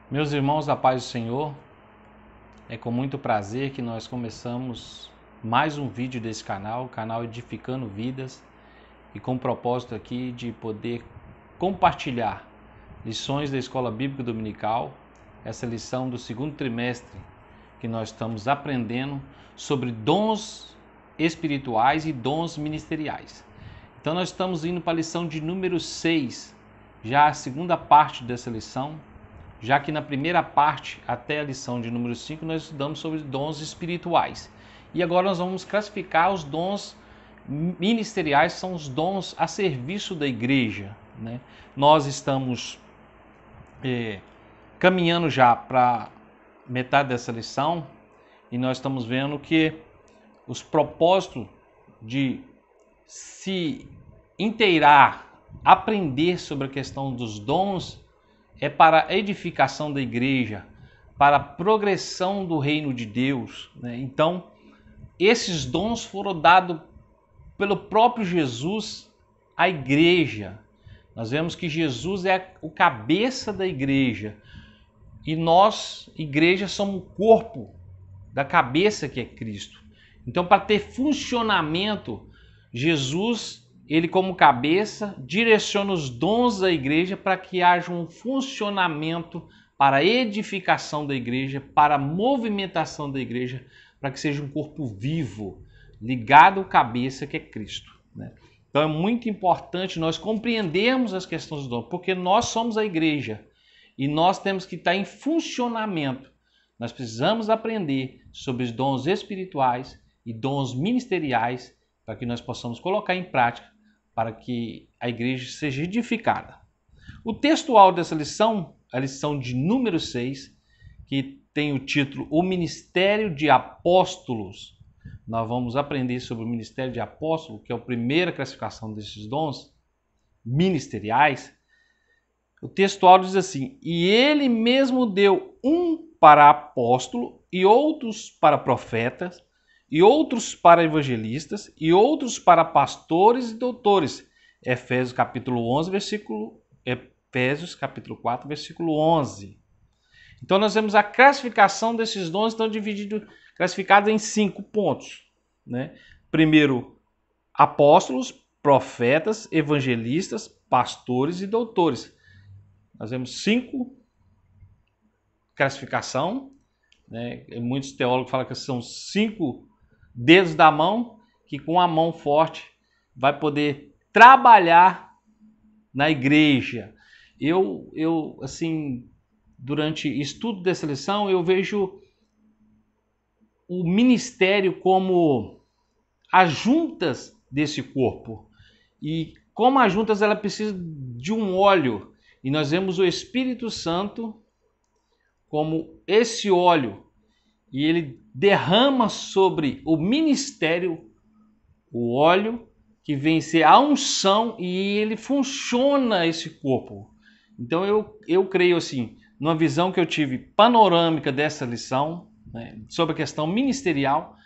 Meus irmãos da paz do Senhor, é com muito prazer que nós começamos mais um vídeo desse canal, o canal Edificando Vidas, e com o propósito aqui de poder compartilhar lições da Escola Bíblica Dominical, essa lição do segundo trimestre que nós estamos aprendendo sobre dons espirituais e dons ministeriais. Então nós estamos indo para a lição de número 6, já a segunda parte dessa lição, já que na primeira parte, até a lição de número 5, nós estudamos sobre dons espirituais. E agora nós vamos classificar os dons ministeriais, são os dons a serviço da igreja, né? Nós estamos caminhando já para metade dessa lição e nós estamos vendo que os propósitos de se inteirar, aprender sobre a questão dos dons é para a edificação da igreja, para a progressão do reino de Deus, né? Então, esses dons foram dados pelo próprio Jesus à igreja. Nós vemos que Jesus é o cabeça da igreja e nós, igreja, somos o corpo da cabeça que é Cristo. Então, para ter funcionamento, Jesus, ele como cabeça, direciona os dons da igreja para que haja um funcionamento para a edificação da igreja, para a movimentação da igreja, para que seja um corpo vivo, ligado à cabeça que é Cristo, né? Então é muito importante nós compreendermos as questões dos dons, porque nós somos a igreja e nós temos que estar em funcionamento. Nós precisamos aprender sobre os dons espirituais e dons ministeriais para que nós possamos colocar em prática para que a igreja seja edificada. O textual dessa lição, a lição de número 6, que tem o título O Ministério de Apóstolos. Nós vamos aprender sobre o Ministério de Apóstolo, que é a primeira classificação desses dons ministeriais. O textual diz assim: E ele mesmo deu um para apóstolo, e outros para profetas, e outros para evangelistas, e outros para pastores e doutores. Efésios capítulo 4, versículo 11. Então nós vemos a classificação desses dons, estão classificados em 5 pontos, né? Primeiro, apóstolos, profetas, evangelistas, pastores e doutores. Nós vemos 5 classificação, né? Muitos teólogos falam que são 5 dedos da mão, que com a mão forte vai poder trabalhar na igreja. Eu assim, durante estudo dessa lição, eu vejo o ministério como as juntas desse corpo. E como as juntas, ela precisa de um óleo. E nós vemos o Espírito Santo como esse óleo. E ele derrama sobre o ministério o óleo que vem ser a unção e ele funciona esse corpo. Então eu creio assim, numa visão que eu tive panorâmica dessa lição, né, sobre a questão ministerial,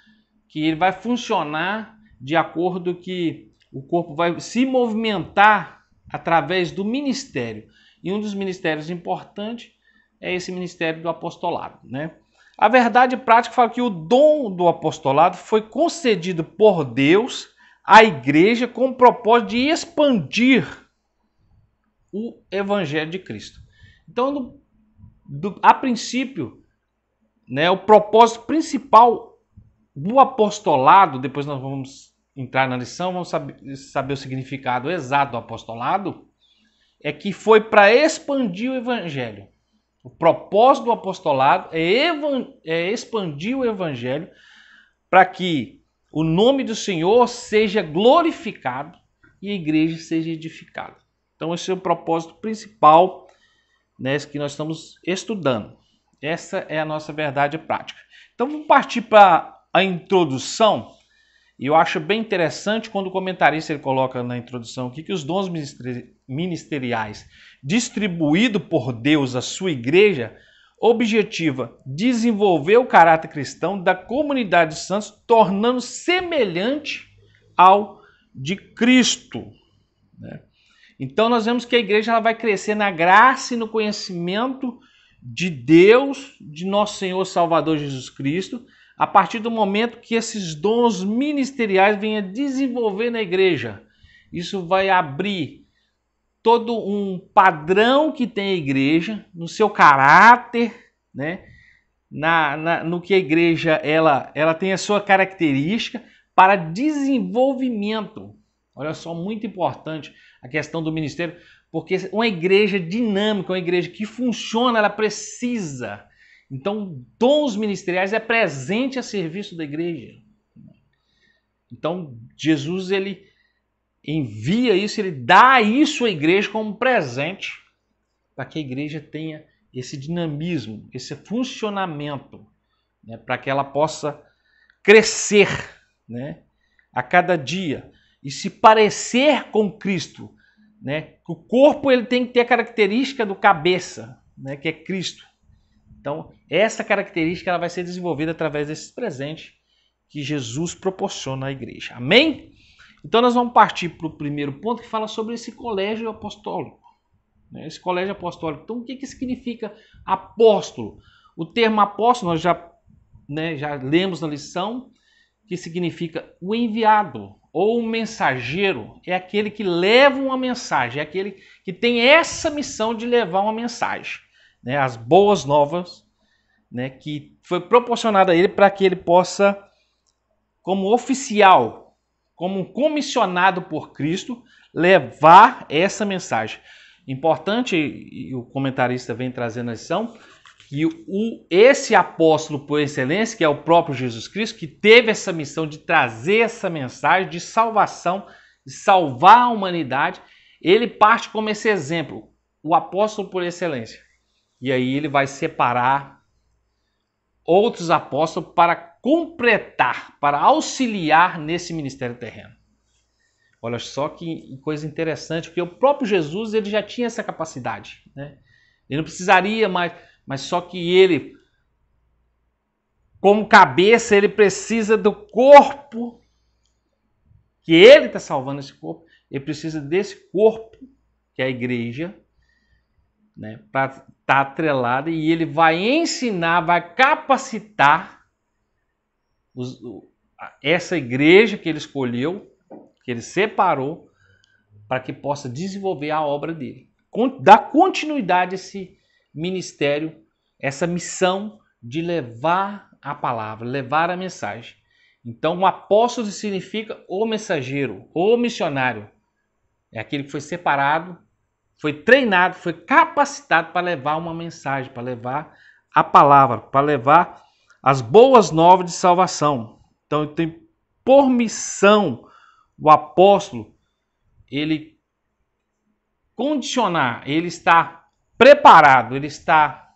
que ele vai funcionar de acordo que o corpo vai se movimentar através do ministério. E um dos ministérios importantes é esse ministério do apostolado, né? A verdade prática fala que o dom do apostolado foi concedido por Deus à igreja com o propósito de expandir o evangelho de Cristo. Então, a princípio, né, o propósito principal do apostolado, depois nós vamos entrar na lição, vamos saber o significado exato do apostolado, é que foi para expandir o evangelho. O propósito do apostolado é expandir o evangelho para que o nome do Senhor seja glorificado e a igreja seja edificada. Então esse é o propósito principal, né, que nós estamos estudando. Essa é a nossa verdade prática. Então vamos partir para a introdução. E eu acho bem interessante quando o comentarista ele coloca na introdução aqui que os dons ministeriais distribuídos por Deus à sua igreja objetiva desenvolver o caráter cristão da comunidade de santos, tornando semelhante ao de Cristo, né? Então nós vemos que a igreja ela vai crescer na graça e no conhecimento de Deus, de nosso Senhor Salvador Jesus Cristo, a partir do momento que esses dons ministeriais venham a desenvolver na igreja. Isso vai abrir todo um padrão que tem a igreja, no seu caráter, né? No que a igreja ela tem a sua característica para desenvolvimento. Olha só, muito importante a questão do ministério, porque uma igreja dinâmica, uma igreja que funciona, ela precisa. Então, dons ministeriais é presente a serviço da igreja. Então, Jesus, ele envia isso, ele dá isso à igreja como presente para que a igreja tenha esse dinamismo, esse funcionamento, né, para que ela possa crescer, né, a cada dia e se parecer com Cristo, né? O corpo ele tem que ter a característica do cabeça, né, que é Cristo. Então, essa característica ela vai ser desenvolvida através desses presentes que Jesus proporciona à igreja. Amém? Então, nós vamos partir para o primeiro ponto que fala sobre esse colégio apostólico. Esse colégio apostólico. Então, o que significa apóstolo? O termo apóstolo, nós já lemos na lição, que significa o enviado ou o mensageiro. É aquele que leva uma mensagem, é aquele que tem essa missão de levar uma mensagem, né? As boas novas, né? Que foi proporcionada a ele para que ele possa, como oficial, como comissionado por Cristo, levar essa mensagem. Importante, e o comentarista vem trazendo a lição, que esse apóstolo por excelência, que é o próprio Jesus Cristo, que teve essa missão de trazer essa mensagem de salvação, de salvar a humanidade, ele parte como esse exemplo, o apóstolo por excelência. E aí ele vai separar outros apóstolos para completar, para auxiliar nesse ministério terreno. Olha só que coisa interessante, porque o próprio Jesus ele já tinha essa capacidade, né? Ele não precisaria mais, mas só que ele, como cabeça, ele precisa do corpo, que ele está salvando esse corpo, ele precisa desse corpo, que é a igreja, né, para estar atrelada, e ele vai ensinar, vai capacitar essa igreja que ele escolheu, que ele separou, para que possa desenvolver a obra dele. Dar continuidade a esse ministério, essa missão de levar a palavra, levar a mensagem. Então, o apóstolo significa o mensageiro, o missionário. É aquele que foi separado, foi treinado, foi capacitado para levar uma mensagem, para levar a palavra, para levar as boas novas de salvação. Então, ele tem por missão o apóstolo, ele condicionar, ele está preparado, ele está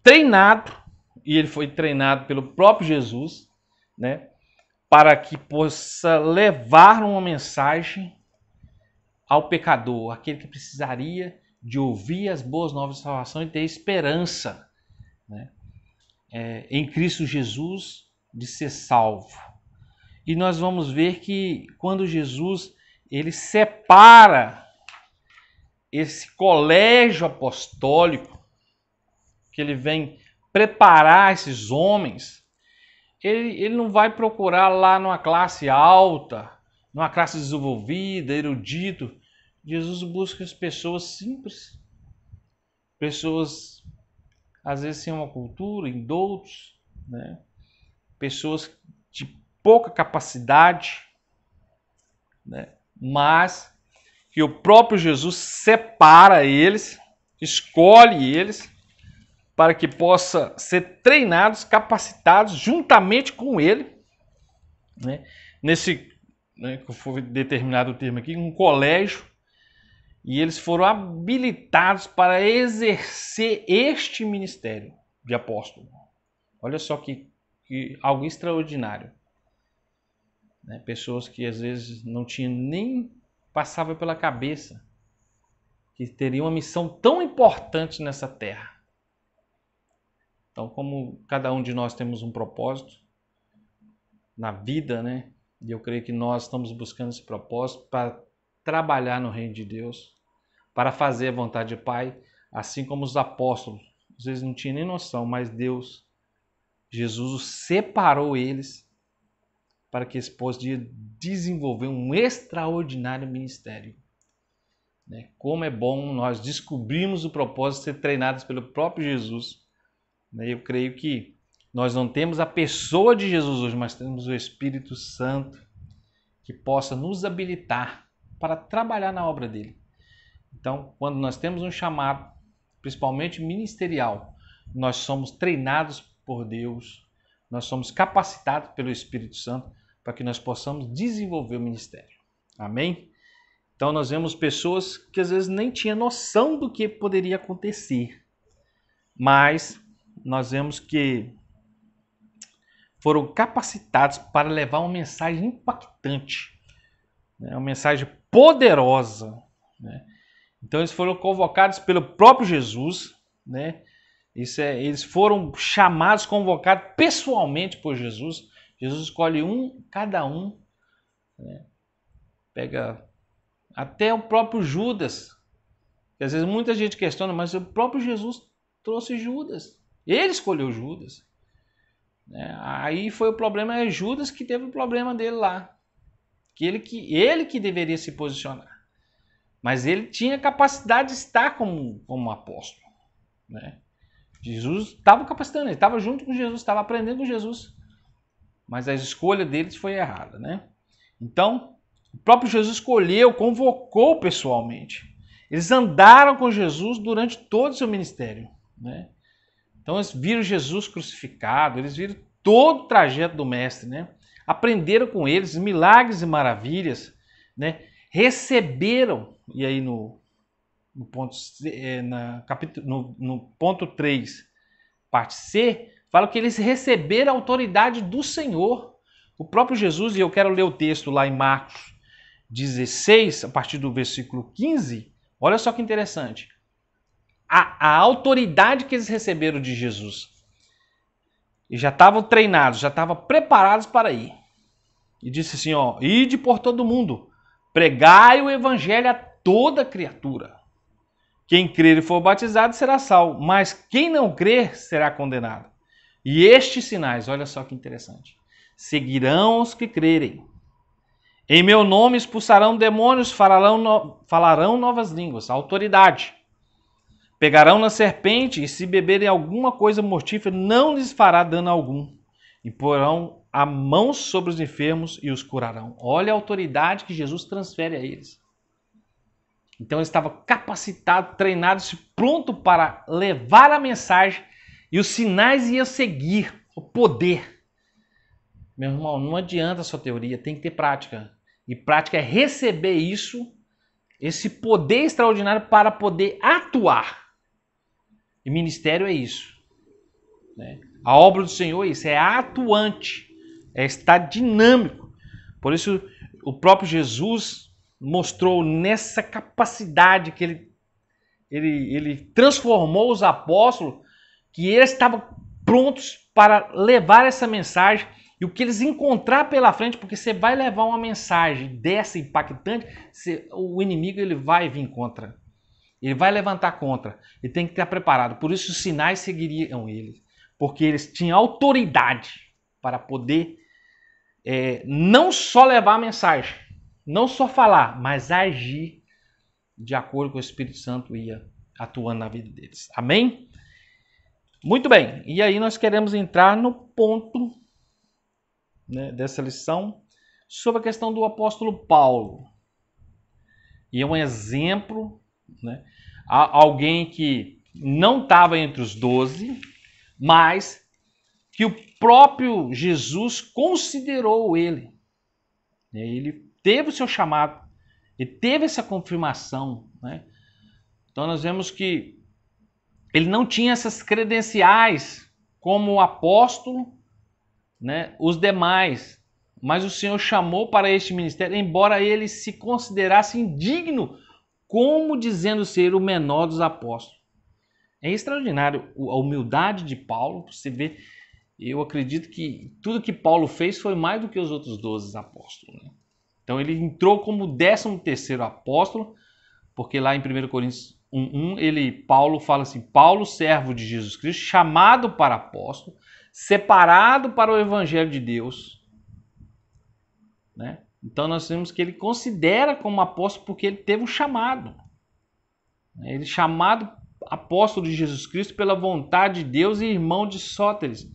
treinado, e ele foi treinado pelo próprio Jesus, né, para que possa levar uma mensagem ao pecador, aquele que precisaria de ouvir as boas novas de salvação e ter esperança, né, em Cristo Jesus de ser salvo. E nós vamos ver que quando Jesus ele separa esse colégio apostólico, que ele vem preparar esses homens, ele não vai procurar lá numa classe alta, numa classe desenvolvida, erudito. Jesus busca as pessoas simples, pessoas às vezes sem uma cultura, indoutos, né? Pessoas de pouca capacidade, né? Mas que o próprio Jesus separa eles, escolhe eles, para que possa ser treinados, capacitados juntamente com ele, né? Nesse, né, que foi determinado o termo aqui, um colégio, e eles foram habilitados para exercer este ministério de apóstolo. Olha só que algo extraordinário, né? Pessoas que às vezes não tinham nem passava pela cabeça que teriam uma missão tão importante nessa terra. Então, como cada um de nós temos um propósito na vida, né? E eu creio que nós estamos buscando esse propósito para trabalhar no reino de Deus, para fazer a vontade do Pai, assim como os apóstolos. Às vezes não tinham nem noção, mas Deus, Jesus, separou eles para que eles possam desenvolver um extraordinário ministério. Como é bom nós descobrirmos o propósito de ser treinados pelo próprio Jesus. Eu creio que nós não temos a pessoa de Jesus hoje, mas temos o Espírito Santo que possa nos habilitar para trabalhar na obra dele. Então, quando nós temos um chamado, principalmente ministerial, nós somos treinados por Deus, nós somos capacitados pelo Espírito Santo para que nós possamos desenvolver o ministério. Amém? Então, nós vemos pessoas que às vezes nem tinham noção do que poderia acontecer, mas nós vemos que foram capacitados para levar uma mensagem impactante, uma mensagem poderosa. Então, eles foram convocados pelo próprio Jesus, eles foram chamados, convocados pessoalmente por Jesus. Jesus escolhe cada um, pega até o próprio Judas, que às vezes muita gente questiona, mas o próprio Jesus trouxe Judas, ele escolheu Judas. Aí foi o problema, é Judas que teve o problema dele lá, que ele que deveria se posicionar, mas ele tinha capacidade de estar como apóstolo. Jesus estava capacitando, ele estava junto com Jesus, estava aprendendo com Jesus, mas a escolha deles foi errada. Então, o próprio Jesus escolheu, convocou pessoalmente. Eles andaram com Jesus durante todo o seu ministério. Então, eles viram Jesus crucificado, eles viram todo o trajeto do Mestre. Aprenderam com eles milagres e maravilhas. Receberam, e aí no ponto 3, parte C, fala que eles receberam a autoridade do Senhor. O próprio Jesus, e eu quero ler o texto lá em Marcos 16, a partir do versículo 15, olha só que interessante. A autoridade que eles receberam de Jesus. E já estavam treinados, já estavam preparados para ir. E disse assim, ide por todo mundo, pregai o evangelho a toda criatura. Quem crer e for batizado será salvo, mas quem não crer será condenado. E estes sinais, olha só que interessante, seguirão os que crerem. Em meu nome expulsarão demônios, falarão novas línguas, autoridade. Pegarão na serpente e se beberem alguma coisa mortífera, não lhes fará dano algum. E porão a mão sobre os enfermos e os curarão. Olha a autoridade que Jesus transfere a eles. Então eles estavam capacitados, treinados, pronto para levar a mensagem e os sinais iam seguir o poder. Meu irmão, não adianta a sua teoria, tem que ter prática. E prática é receber isso, esse poder extraordinário para poder atuar. E ministério é isso. A obra do Senhor é isso, é atuante, é estar dinâmico. Por isso o próprio Jesus mostrou nessa capacidade que ele transformou os apóstolos, que eles estavam prontos para levar essa mensagem. E o que eles encontrar pela frente, porque você vai levar uma mensagem dessa impactante, o inimigo ele vai vir contra. Ele vai levantar contra. Ele tem que estar preparado. Por isso os sinais seguiriam eles. Porque eles tinham autoridade para poder não só levar a mensagem, não só falar, mas agir de acordo com o Espírito Santo ia atuando na vida deles. Amém? Muito bem. E aí nós queremos entrar no ponto dessa lição sobre a questão do apóstolo Paulo. E é um exemplo, alguém que não estava entre os 12, mas que o próprio Jesus considerou ele. Ele teve o seu chamado, ele teve essa confirmação. Então nós vemos que ele não tinha essas credenciais como apóstolo, os demais, mas o Senhor chamou para este ministério, embora ele se considerasse indigno, como dizendo ser o menor dos apóstolos. É extraordinário a humildade de Paulo. Você vê, eu acredito que tudo que Paulo fez foi mais do que os outros 12 apóstolos. Então ele entrou como 13º apóstolo, porque lá em 1 Coríntios 1:1, Paulo fala assim: Paulo, servo de Jesus Cristo, chamado para apóstolo, separado para o evangelho de Deus, né? Então nós temos que ele considera como apóstolo porque ele teve um chamado. Ele é chamado apóstolo de Jesus Cristo pela vontade de Deus e irmão de Sóteres.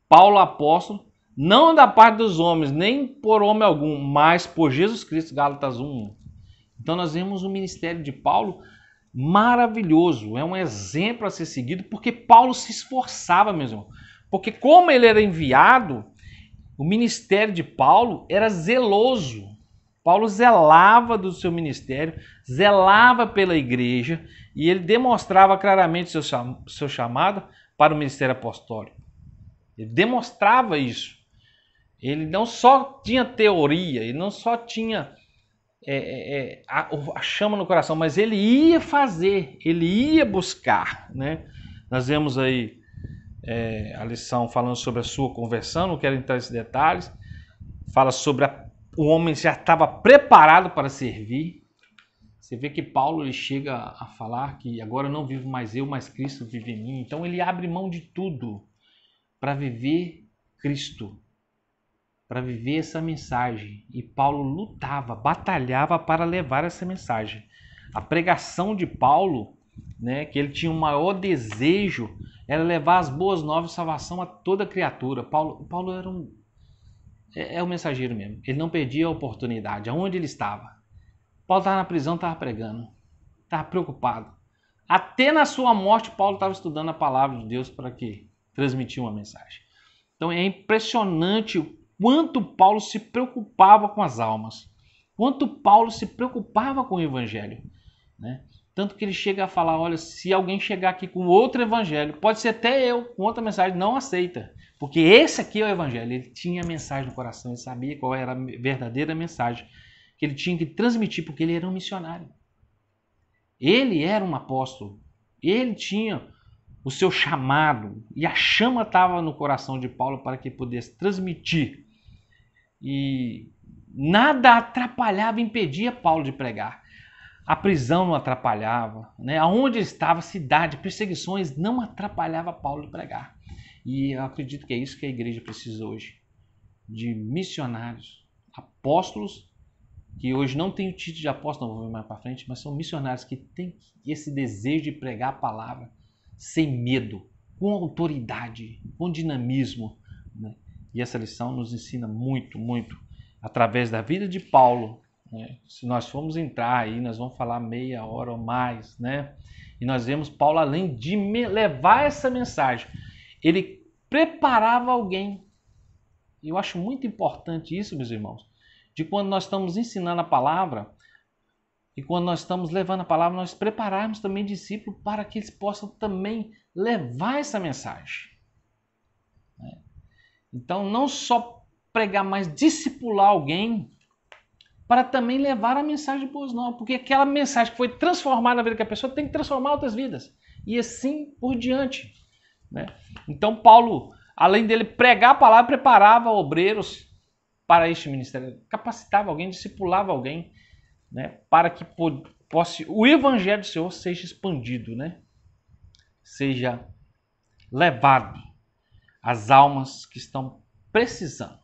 Paulo apóstolo, não da parte dos homens, nem por homem algum, mas por Jesus Cristo, Gálatas 1:1. Então nós vemos o ministério de Paulo maravilhoso, é um exemplo a ser seguido, porque Paulo se esforçava, meu irmão. Porque como ele era enviado, o ministério de Paulo era zeloso. Paulo zelava do seu ministério, zelava pela igreja, e ele demonstrava claramente seu chamado para o ministério apostólico. Ele demonstrava isso. Ele não só tinha teoria, ele não só tinha a chama no coração, mas ele ia fazer, ele ia buscar, né? Nós vemos aí a lição falando sobre a sua conversão, não quero entrar nesses detalhes. Fala sobre o homem já estava preparado para servir. Você vê que Paulo ele chega a falar que agora não vivo mais eu, mas Cristo vive em mim. Então ele abre mão de tudo para viver Cristo, para viver essa mensagem. E Paulo lutava, batalhava para levar essa mensagem. A pregação de Paulo, né, que ele tinha o maior desejo, era levar as boas novas de salvação a toda criatura. Paulo era um mensageiro mesmo. Ele não perdia a oportunidade. Aonde ele estava? Paulo estava na prisão, estava pregando. Estava preocupado. Até na sua morte, Paulo estava estudando a palavra de Deus para que transmitir uma mensagem. Então é impressionante o quanto Paulo se preocupava com as almas. Quanto Paulo se preocupava com o evangelho, né? Tanto que ele chega a falar, olha, se alguém chegar aqui com outro evangelho, pode ser até eu, com outra mensagem, não aceita. Porque esse aqui é o evangelho. Ele tinha a mensagem no coração, ele sabia qual era a verdadeira mensagem que ele tinha que transmitir, porque ele era um missionário. Ele era um apóstolo. Ele tinha o seu chamado. E a chama estava no coração de Paulo para que pudesse transmitir. E nada atrapalhava, impedia Paulo de pregar. A prisão não atrapalhava, né? Aonde ele estava, cidade, perseguições, não atrapalhava Paulo de pregar. E eu acredito que é isso que a igreja precisa hoje. De missionários, apóstolos, que hoje não tem o título de apóstolo, não vou ver mais para frente, mas são missionários que têm esse desejo de pregar a palavra sem medo, com autoridade, com dinamismo, né? E essa lição nos ensina muito, muito, através da vida de Paulo, né? Se nós formos entrar aí, nós vamos falar meia hora ou mais, né? E nós vemos Paulo, além de levar essa mensagem, ele preparava alguém. E eu acho muito importante isso, meus irmãos, de quando nós estamos ensinando a palavra e quando nós estamos levando a palavra, nós prepararmos também discípulos para que eles possam também levar essa mensagem. Então, não só pregar, mas discipular alguém para também levar a mensagem de boas novas, porque aquela mensagem que foi transformada na vida da pessoa tem que transformar outras vidas. E assim por diante, né? Então, Paulo, além dele pregar a palavra, preparava obreiros para este ministério, capacitava alguém, discipulava alguém, né, para que o evangelho do Senhor seja expandido, né? Seja levado às almas que estão precisando.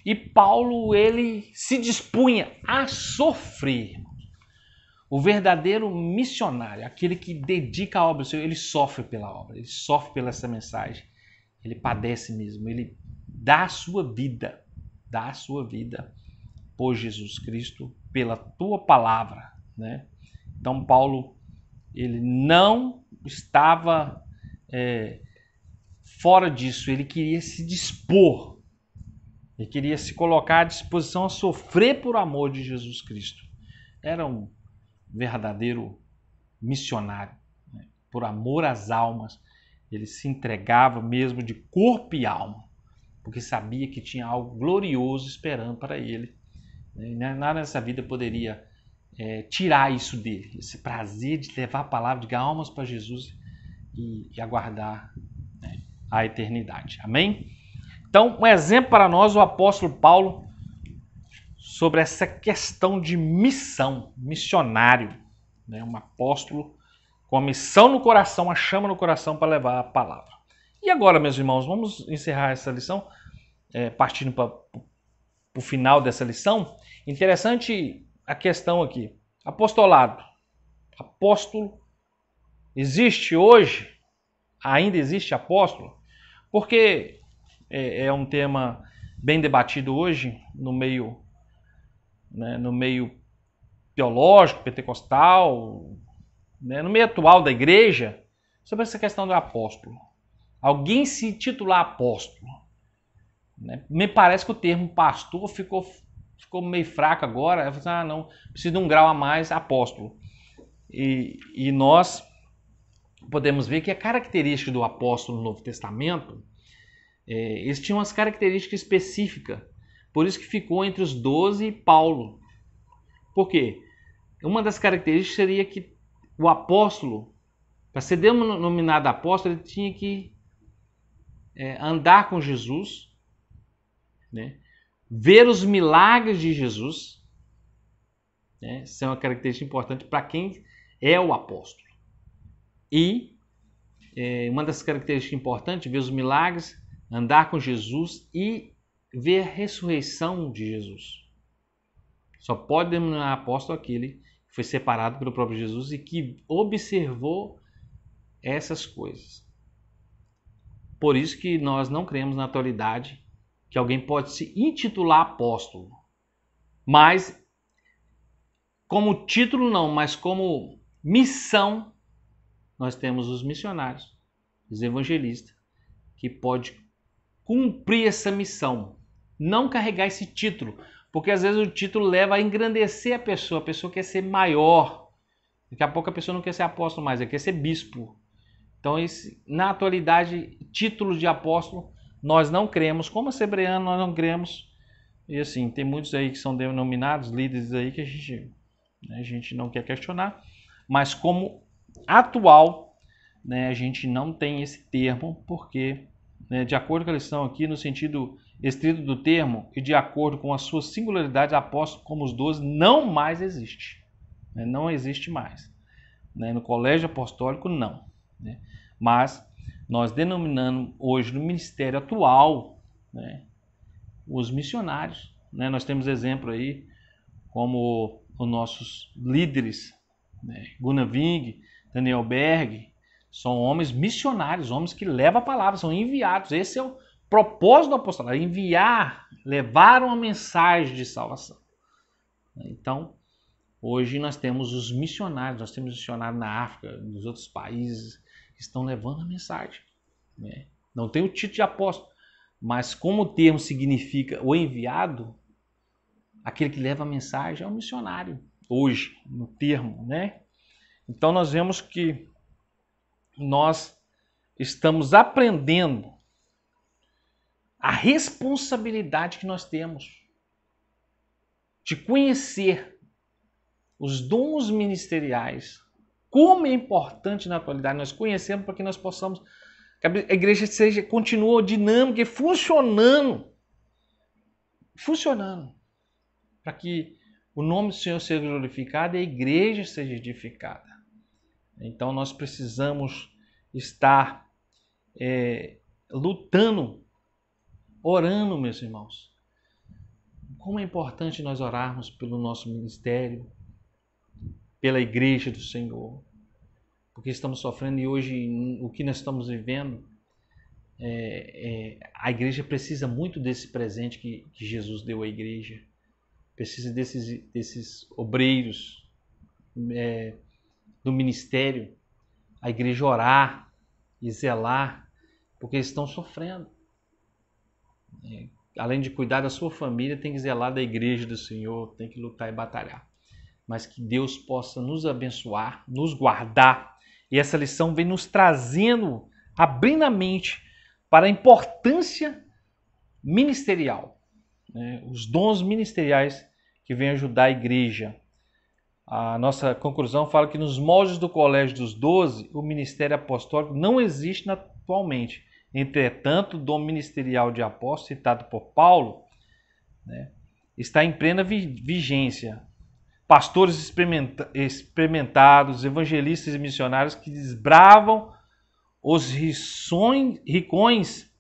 E Paulo, ele se dispunha a sofrer. O verdadeiro missionário, aquele que dedica a obra do Senhor, ele sofre pela obra, ele sofre pela essa mensagem, ele padece mesmo, ele dá a sua vida por Jesus Cristo, pela tua palavra, né? Então Paulo, ele não estava fora disso, ele queria se dispor, ele queria se colocar à disposição a sofrer por amor de Jesus Cristo. Era um verdadeiro missionário, né? Por amor às almas, ele se entregava mesmo de corpo e alma, porque sabia que tinha algo glorioso esperando para ele. Nada nessa vida poderia tirar isso dele, esse prazer de levar a palavra, de ganhar almas para Jesus e aguardar, né, a eternidade. Amém? Então, um exemplo para nós, o apóstolo Paulo, sobre essa questão de missão, missionário, né? Um apóstolo com a missão no coração, a chama no coração para levar a palavra. E agora, meus irmãos, vamos encerrar essa lição, partindo para o final dessa lição. Interessante a questão aqui. Apostolado. Apóstolo. Existe hoje? Ainda existe apóstolo? Porque é um tema bem debatido hoje no meio, né, no meio teológico, pentecostal, né, no meio atual da igreja, sobre essa questão do apóstolo. Alguém se titular apóstolo, né? Me parece que o termo pastor ficou meio fraco agora. Eu falei, não, precisa de um grau a mais, apóstolo. E nós podemos ver que a característica do apóstolo no Novo Testamento, eles tinham umas características específicas. Por isso que ficou entre os 12 e Paulo. Por quê? Uma das características seria que o apóstolo, para ser denominado apóstolo, ele tinha que andar com Jesus, né? Ver os milagres de Jesus, né? Isso é uma característica importante para quem é o apóstolo. E uma das características importantes, ver os milagres, andar com Jesus e ver a ressurreição de Jesus. Só pode denominar apóstolo aquele que foi separado pelo próprio Jesus e que observou essas coisas. Por isso que nós não cremos na atualidade que alguém pode se intitular apóstolo. Mas, como título não, mas como missão, nós temos os missionários, os evangelistas, que pode cumprir essa missão. Não carregar esse título, porque às vezes o título leva a engrandecer a pessoa quer ser maior. Daqui a pouco a pessoa não quer ser apóstolo mais, ela quer ser bispo. Então, na atualidade, títulos de apóstolo, nós não cremos. Como assembleano, nós não cremos. E assim, tem muitos aí que são denominados líderes aí que a gente não quer questionar. Mas como atual, né, a gente não tem esse termo, porque, né, de acordo com a lição aqui, no sentido estrito do termo, e de acordo com a sua singularidade, apóstolo como os 12 não mais existe. Né, não existe mais. Né, no colégio apostólico, não. Né? Mas nós denominamos hoje no ministério atual, né, os missionários. Né? Nós temos exemplo aí como os nossos líderes, né? Gunnar Ving, Daniel Berg, são homens missionários, homens que levam a palavra, são enviados. Esse é o propósito do apostolado, enviar, levar uma mensagem de salvação. Então, hoje nós temos os missionários, nós temos missionários na África, nos outros países, que estão levando a mensagem. Né? Não tem o título de apóstolo, mas como o termo significa o enviado, aquele que leva a mensagem é um missionário, hoje, no termo. Né? Então nós vemos que nós estamos aprendendo a responsabilidade que nós temos de conhecer os dons ministeriais. Como é importante na atualidade nós conhecermos para que nós possamos, que a igreja continue dinâmica e funcionando, para que o nome do Senhor seja glorificado e a igreja seja edificada. Então nós precisamos estar lutando, orando, meus irmãos. Como é importante nós orarmos pelo nosso ministério, pela igreja do Senhor, porque estamos sofrendo e hoje o que nós estamos vivendo, a igreja precisa muito desse presente que Jesus deu à igreja, precisa desses obreiros do ministério, a igreja orar e zelar, porque eles estão sofrendo. Além de cuidar da sua família, tem que zelar da igreja do Senhor, tem que lutar e batalhar. Mas que Deus possa nos abençoar, nos guardar. E essa lição vem nos trazendo, abrindo a mente para a importância ministerial. Né? Os dons ministeriais que vêm ajudar a igreja. A nossa conclusão fala que nos moldes do Colégio dos 12, o ministério apostólico não existe atualmente. Entretanto, o dom ministerial de apóstolo, citado por Paulo, né, está em plena vigência. pastores experimentados, evangelistas e missionários que desbravam os ricões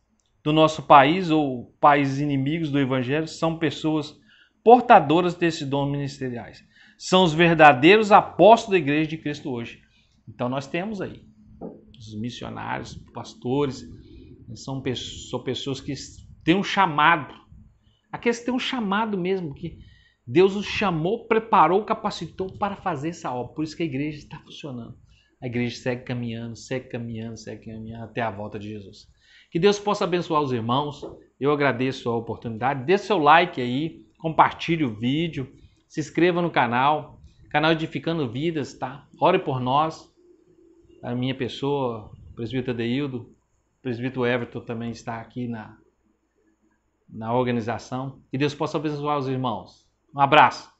do nosso país ou países inimigos do evangelho, são pessoas portadoras desses dons ministeriais. São os verdadeiros apóstolos da igreja de Cristo hoje. Então nós temos aí os missionários, pastores, são pessoas que têm um chamado. Aqueles que têm um chamado mesmo, que Deus os chamou, preparou, capacitou para fazer essa obra. Por isso que a igreja está funcionando. A igreja segue caminhando, segue caminhando, segue caminhando até a volta de Jesus. Que Deus possa abençoar os irmãos. Eu agradeço a oportunidade. Dê seu like aí, compartilhe o vídeo, se inscreva no canal Edificando Vidas, tá? Ore por nós. A minha pessoa, o presbítero Adeildo, o presbítero Everton também está aqui na organização. Que Deus possa abençoar os irmãos. Um abraço.